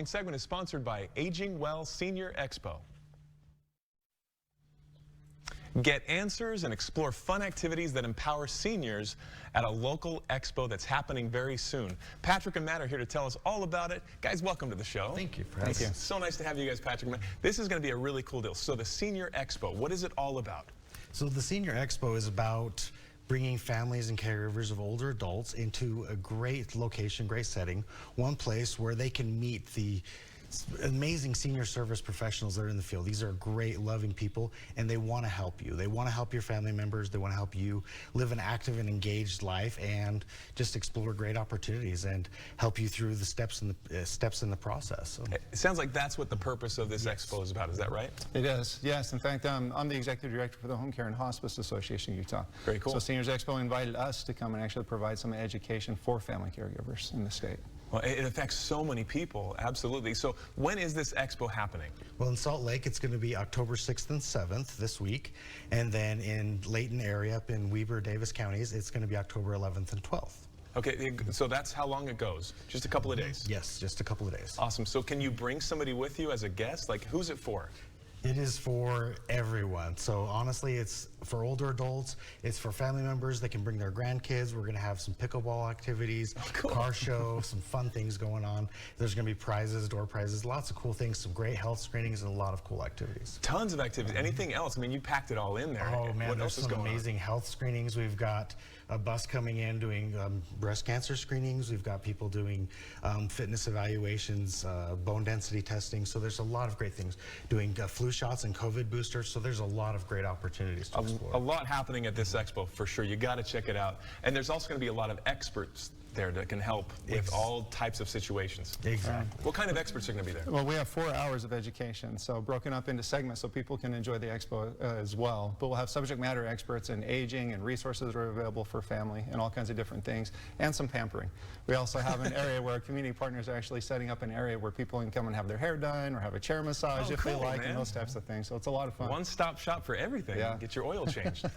Next segment is sponsored by Aging Well Senior Expo. Get answers and explore fun activities that empower seniors at a local expo that's happening very soon. Patrick and Matt are here to tell us all about it. Guys, welcome to the show. Thank you for having us. So nice to have you guys, Patrick and Matt. This is going to be a really cool deal. So the Senior Expo, what is it all about? So the Senior Expo is about bringing families and caregivers of older adults into a great location, great setting, one place where they can meet the amazing senior service professionals that are in the field. These are great, loving people, and they want to help you. They want to help your family members. They want to help you live an active and engaged life and just explore great opportunities and help you through the steps in the process. So. It sounds like that's what the purpose of this expo is about. Is that right? It is, yes. In fact, I'm the executive director for the Home Care and Hospice Association of Utah. Very cool. So Seniors Expo invited us to come and actually provide some education for family caregivers in the state. Well, it affects so many people, absolutely. So when is this expo happening? Well, in Salt Lake, it's going to be October 6th and 7th this week. And then in Layton area, up in Weber, Davis counties, it's going to be October 11th and 12th. Okay, so that's how long it goes? Just a couple of days? Yes, just a couple of days. Awesome. So can you bring somebody with you as a guest? Like, who's it for? It is for everyone. So honestly, it's for older adults. It's for family members. They can bring their grandkids. We're going to have some pickleball activities, car show, some fun things going on. There's going to be prizes, door prizes, lots of cool things, some great health screenings, and a lot of cool activities. Tons of activities. Anything else? I mean, you packed it all in there. Oh man, what there's else is some going amazing health screenings. We've got a bus coming in doing breast cancer screenings. We've got people doing fitness evaluations, bone density testing. So there's a lot of great things. Doing flu shots and COVID boosters. So there's a lot of great opportunities to explore. A lot happening at this expo for sure. You got to check it out. And there's also going to be a lot of experts there that can help with all types of situations. Exactly. What kind of experts are going to be there? Well, we have 4 hours of education, so broken up into segments so people can enjoy the expo as well. But we'll have subject matter experts in aging and resources that are available for family and all kinds of different things, and some pampering. We also have an area where community partners are actually setting up an area where people can come and have their hair done or have a chair massage if they like, and those types of things. So it's a lot of fun. One-stop shop for everything. Yeah. Get your oil changed.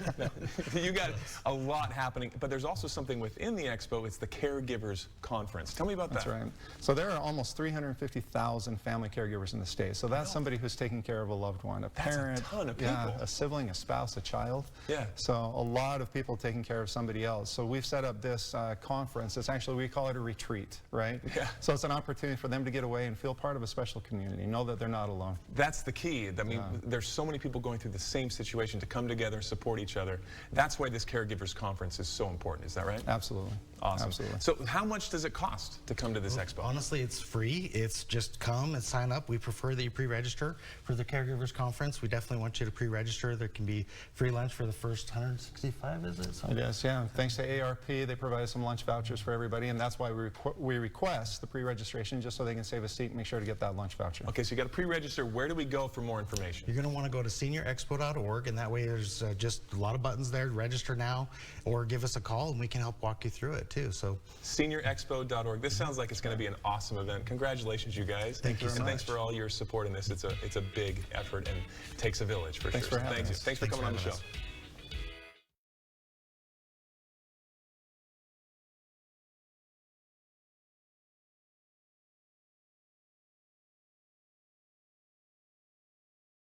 You got a lot happening, but there's also something within the expo. It's the Caregivers Conference. Tell me about that. That's right. So there are almost 350,000 family caregivers in the state. So that's somebody who's taking care of a loved one, a parent, a ton of people. Yeah, a sibling, a spouse, a child. Yeah. So a lot of people taking care of somebody else. So we've set up this conference. It's actually, we call it a retreat, right? Yeah. So it's an opportunity for them to get away and feel part of a special community, know that they're not alone. That's the key. I mean, there's so many people going through the same situation to come together and support each other. That's why this Caregivers Conference is so important. Is that right? Absolutely. Awesome. Absolutely. So how much does it cost to come to this expo? Honestly, it's free. It's just come and sign up. We prefer that you pre-register for the Caregivers Conference. We definitely want you to pre-register. There can be free lunch for the first 165, is it? It is, yeah. Thanks to ARP, they provided some lunch vouchers for everybody, and that's why we request the pre-registration, just so they can save a seat and make sure to get that lunch voucher. Okay, so you got to pre-register. Where do we go for more information? You're going to want to go to seniorexpo.org, and that way there's just a lot of buttons there. Register now, or give us a call, and we can help walk you through it too. So seniorexpo.org. This sounds like it's going to be an awesome event. Congratulations, you guys. Thank you so much. And thanks for all your support in this. It's a big effort and takes a village for sure. Thanks for having us. Thanks for coming on the show.